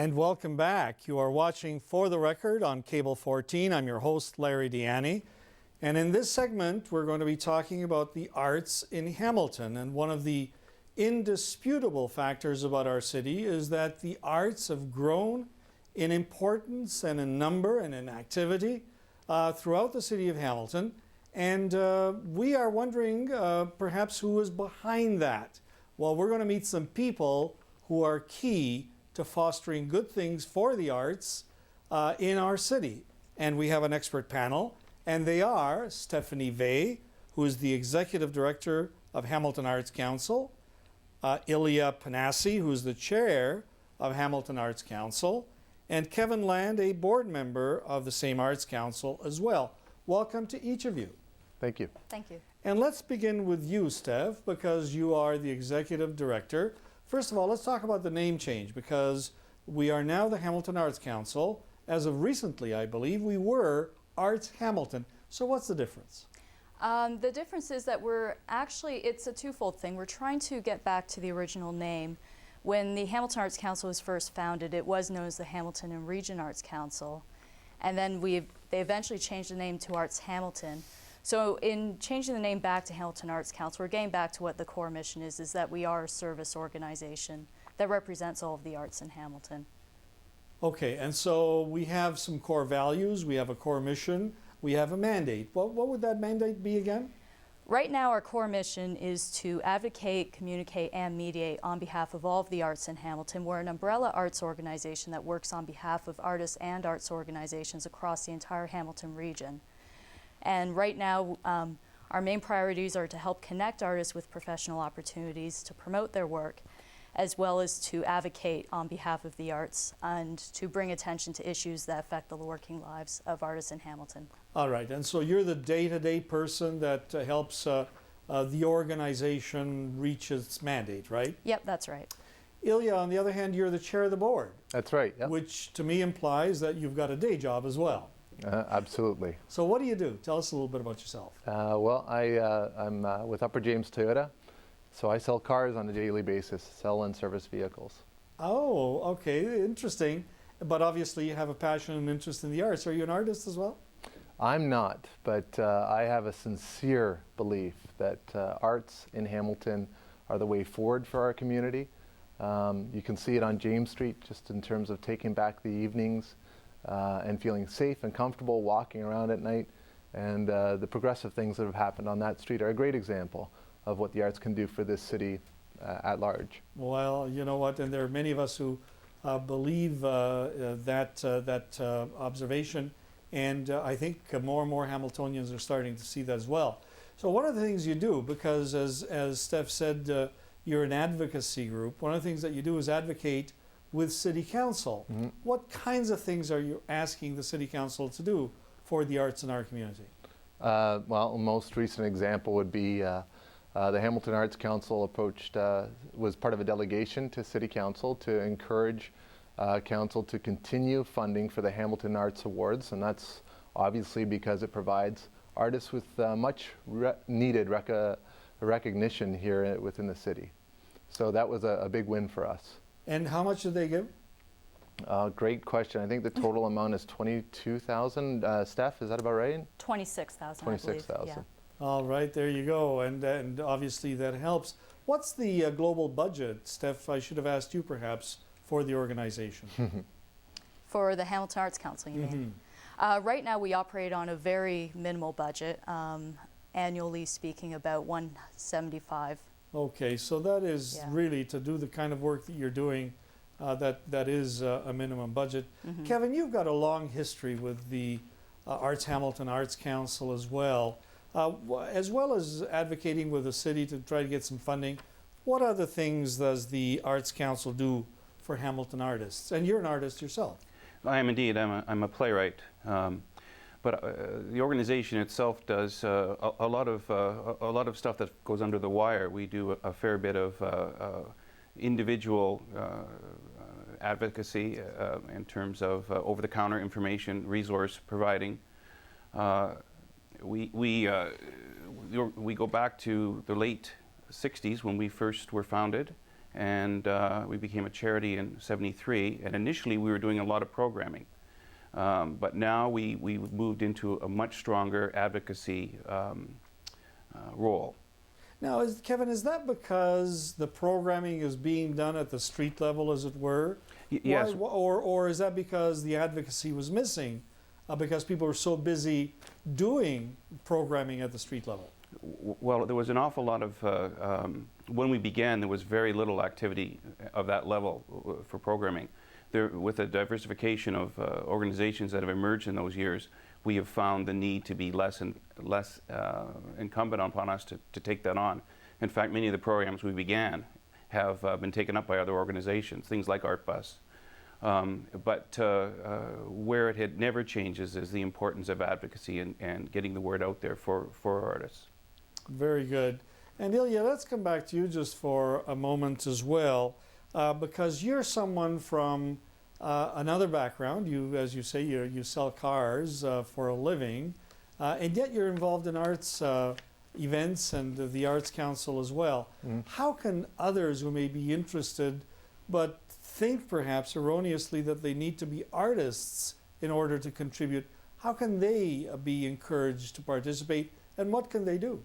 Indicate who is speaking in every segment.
Speaker 1: And welcome back. You are watching For the Record on Cable 14. I'm your host, Larry Deani. And in this segment, we're going to be talking about the arts in Hamilton. And one of the indisputable factors about our city is that the arts have grown in importance and in number and in activity throughout the city of Hamilton. And we are wondering perhaps who is behind that. Well, we're going to meet some people who are key to fostering good things for the arts in our city. And we have an expert panel, and they are Stephanie Vey, who is the Executive Director of Hamilton Arts Council, Ilya Panassi, who is the Chair of Hamilton Arts Council, and Kevin Land, a board member of the same Arts Council as well. Welcome to each of you.
Speaker 2: Thank you.
Speaker 3: Thank you.
Speaker 1: And let's begin with you, Steph, because you are the Executive Director. First of all, let's talk about the name change, because we are now the Hamilton Arts Council. As of recently, I believe, we were Arts Hamilton. So what's the difference?
Speaker 3: The difference is that it's a twofold thing. We're trying to get back to the original name. When the Hamilton Arts Council was first founded, it was known as the Hamilton and Region Arts Council. And then they eventually changed the name to Arts Hamilton. So in changing the name back to Hamilton Arts Council, we're getting back to what the core mission is that we are a service organization that represents all of the arts in Hamilton.
Speaker 1: Okay, and so we have some core values, we have a core mission, we have a mandate. What would that mandate be again?
Speaker 3: Right now, our core mission is to advocate, communicate, and mediate on behalf of all of the arts in Hamilton. We're an umbrella arts organization that works on behalf of artists and arts organizations across the entire Hamilton region. And right now, our main priorities are to help connect artists with professional opportunities to promote their work, as well as to advocate on behalf of the arts and to bring attention to issues that affect the working lives of artists in Hamilton.
Speaker 1: All right, and so you're the day-to-day person that helps the organization reach its mandate, right?
Speaker 3: Yep, that's right.
Speaker 1: Ilya, on the other hand, you're the chair of the board.
Speaker 2: That's right. Yep.
Speaker 1: Which to me implies that you've got a day job as well.
Speaker 2: Absolutely.
Speaker 1: So what do you do? Tell us a little bit about yourself.
Speaker 2: Well, I'm with Upper James Toyota, so I sell cars on a daily basis, sell and service vehicles.
Speaker 1: Oh, okay, interesting. But obviously you have a passion and interest in the arts. Are you an artist as well?
Speaker 2: I'm not, but I have a sincere belief that arts in Hamilton are the way forward for our community. You can see it on James Street, just in terms of taking back the evenings and feeling safe and comfortable walking around at night. And the progressive things that have happened on that street are a great example of what the arts can do for this city at large.
Speaker 1: Well, you know what, and there are many of us who believe that observation, and I think more and more Hamiltonians are starting to see that as well. So one of the things you do, because as Steph said, you're an advocacy group, one of the things that you do is advocate with City Council. Mm-hmm. What kinds of things are you asking the City Council to do for the arts in our community?
Speaker 2: Well, most recent example would be the Hamilton Arts Council was part of a delegation to City Council to encourage Council to continue funding for the Hamilton Arts Awards, and that's obviously because it provides artists with much needed recognition here within the city. So that was a big win for us.
Speaker 1: And how much did they give?
Speaker 2: Great question. I think the total amount is $22,000. Steph, is that about right?
Speaker 3: $26,000.
Speaker 2: $26,000.
Speaker 3: Yeah.
Speaker 1: All right, there you go. And obviously that helps. What's the global budget, Steph? I should have asked you perhaps for the organization.
Speaker 3: For the Hamilton Arts Council, you mean? Right now we operate on a very minimal budget, annually speaking about $175,000.
Speaker 1: Okay, so that is really to do the kind of work that you're doing, that is a minimum budget. Mm-hmm. Kevin, you've got a long history with the Arts Hamilton Arts Council as well as advocating with the city to try to get some funding. What other things does the Arts Council do for Hamilton artists? And you're an artist yourself.
Speaker 4: I am indeed. I'm a playwright. But the organization itself does a lot of stuff that goes under the wire. We do a fair bit of individual advocacy in terms of over-the-counter information, resource providing. We go back to the late '60s when we first were founded, and we became a charity in '73. And initially, we were doing a lot of programming, but now we moved into a much stronger advocacy role.
Speaker 1: Now, Kevin, is that because the programming is being done at the street level, as it were?
Speaker 4: Yes.
Speaker 1: Or is that because the advocacy was missing, because people were so busy doing programming at the street level?
Speaker 4: Well, there was an awful lot of, when we began, there was very little activity of that level for programming. With the diversification of organizations that have emerged in those years, we have found the need to be less incumbent upon us to take that on. In fact, many of the programs we began have been taken up by other organizations, things like ArtBus. But where it had never changes is the importance of advocacy and getting the word out there for artists.
Speaker 1: Very good. And Ilya, let's come back to you just for a moment as well, because you're someone from another background. You, as you say, you sell cars for a living, and yet you're involved in arts events and the Arts Council as well. Mm. How can others who may be interested but think perhaps erroneously that they need to be artists in order to contribute, how can they be encouraged to participate, and what can they do?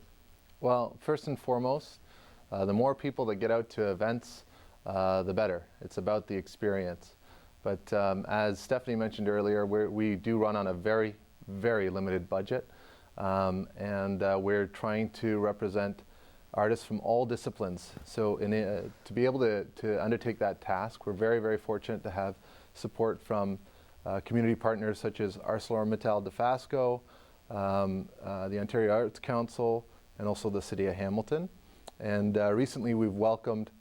Speaker 2: Well, first and foremost, the more people that get out to events, the better. It's about the experience. But as Stephanie mentioned earlier, we do run on a very, very limited budget, and we're trying to represent artists from all disciplines. So to be able to undertake that task, we're very, very fortunate to have support from community partners such as ArcelorMittal Dofasco, the Ontario Arts Council, and also the City of Hamilton. And recently we've welcomed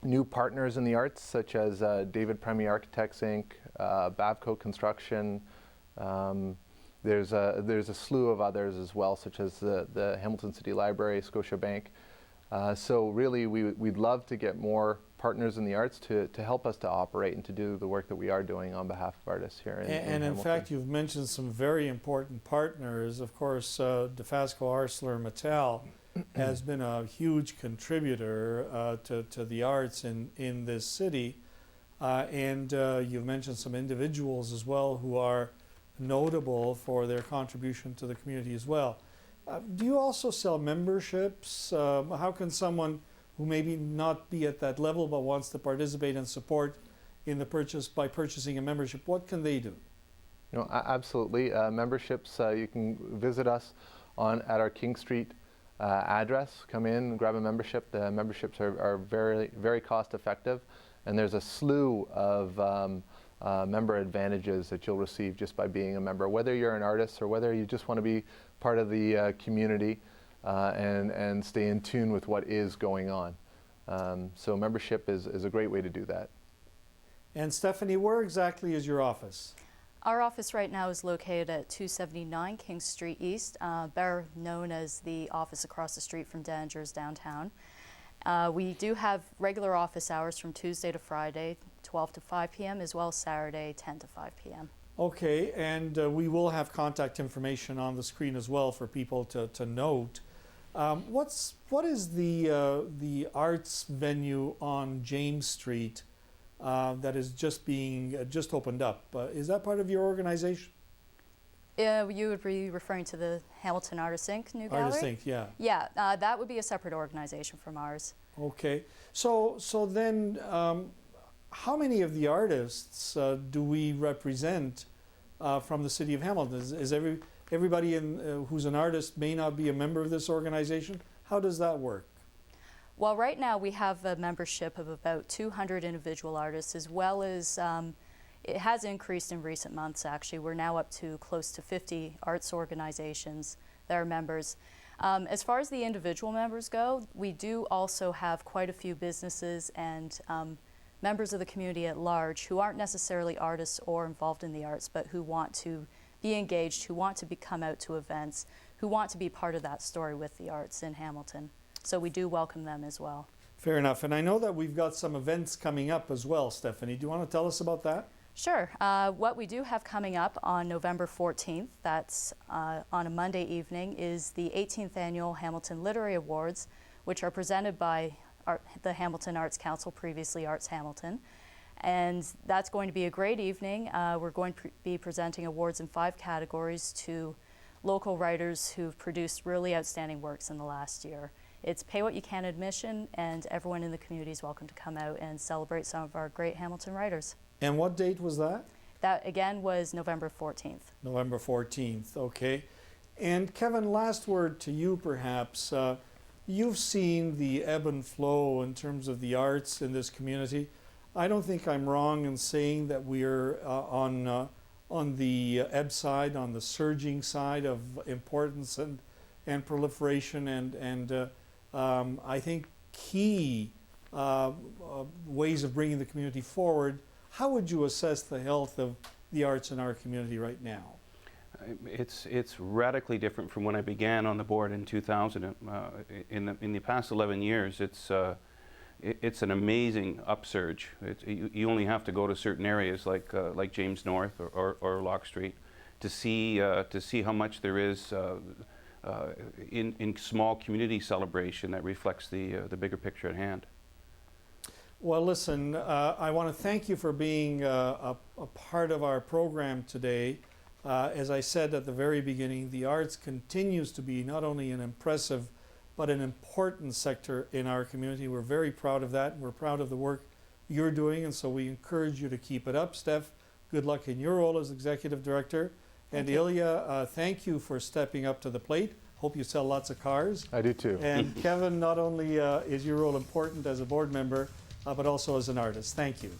Speaker 2: new partners in the arts, such as David Premier Architects Inc., Bavco Construction. There's a slew of others as well, such as the Hamilton City Library, Scotiabank. So really, we'd love to get more partners in the arts to help us to operate and to do the work that we are doing on behalf of artists here in Hamilton.
Speaker 1: In fact, you've mentioned some very important partners. Of course, Dofasco ArcelorMittal has been a huge contributor to the arts in this city. And you've mentioned some individuals as well who are notable for their contribution to the community as well. Do you also sell memberships? How can someone who maybe not be at that level but wants to participate and support in the purchase by purchasing a membership, what can they do?
Speaker 2: You know, absolutely. Memberships, you can visit us at our King Street address. Come in and grab a membership. The memberships are very, very cost effective, and there's a slew of member advantages that you'll receive just by being a member, whether you're an artist or whether you just want to be part of the community and stay in tune with what is going on. So membership is a great way to do that.
Speaker 1: And Stephanie, where exactly is your office?
Speaker 3: Our office right now is located at 279 King Street East, better known as the office across the street from Danger's downtown. We do have regular office hours from Tuesday to Friday, 12 to 5 p.m., as well as Saturday, 10 to 5 p.m.
Speaker 1: Okay, and we will have contact information on the screen as well for people to note. What is the arts venue on James Street that is just opened up? Is that part of your organization?
Speaker 3: You would be referring to the Hamilton Artists Inc. new gallery?
Speaker 1: Artists Inc., yeah.
Speaker 3: Yeah, that would be a separate organization from ours.
Speaker 1: Okay, so then how many of the artists do we represent from the City of Hamilton? Is everybody who's an artist may not be a member of this organization? How does that work?
Speaker 3: Well, right now we have a membership of about 200 individual artists, as well as it has increased in recent months, actually. We're now up to close to 50 arts organizations that are members. As far as the individual members go, we do also have quite a few businesses and members of the community at large who aren't necessarily artists or involved in the arts, but who want to be engaged, who want to come out to events, who want to be part of that story with the arts in Hamilton. So we do welcome them as well.
Speaker 1: Fair enough. And I know that we've got some events coming up as well, Stephanie. Do you want to tell us about that?
Speaker 3: Sure. What we do have coming up on November 14th, that's on a Monday evening, is the 18th Annual Hamilton Literary Awards, which are presented by the Hamilton Arts Council, previously Arts Hamilton. And that's going to be a great evening. We're going to be presenting awards in 5 categories to local writers who've produced really outstanding works in the last year. It's pay what you can admission, and everyone in the community is welcome to come out and celebrate some of our great Hamilton writers.
Speaker 1: And what date was that?
Speaker 3: That again was November 14th.
Speaker 1: November 14th, okay. And Kevin, last word to you perhaps. You've seen the ebb and flow in terms of the arts in this community. I don't think I'm wrong in saying that we're on the ebb side, on the surging side of importance and proliferation, and I think key ways of bringing the community forward. How would you assess the health of the arts in our community right now?
Speaker 4: It's radically different from when I began on the board in 2000. In the past 11 years, it's an amazing upsurge. You only have to go to certain areas like James North or Locke Street to see how much there is in small community celebration that reflects the bigger picture at hand.
Speaker 1: Well, listen, I want to thank you for being a part of our program today. As I said at the very beginning, the arts continues to be not only an impressive but an important sector in our community. We're very proud of that, and we're proud of the work you're doing, and so we encourage you to keep it up. Steph, good luck in your role as Executive Director. And Ilya, thank you for stepping up to the plate. Hope you sell lots of cars.
Speaker 2: I do too.
Speaker 1: And Kevin, not only is your role important as a board member, but also as an artist. Thank you.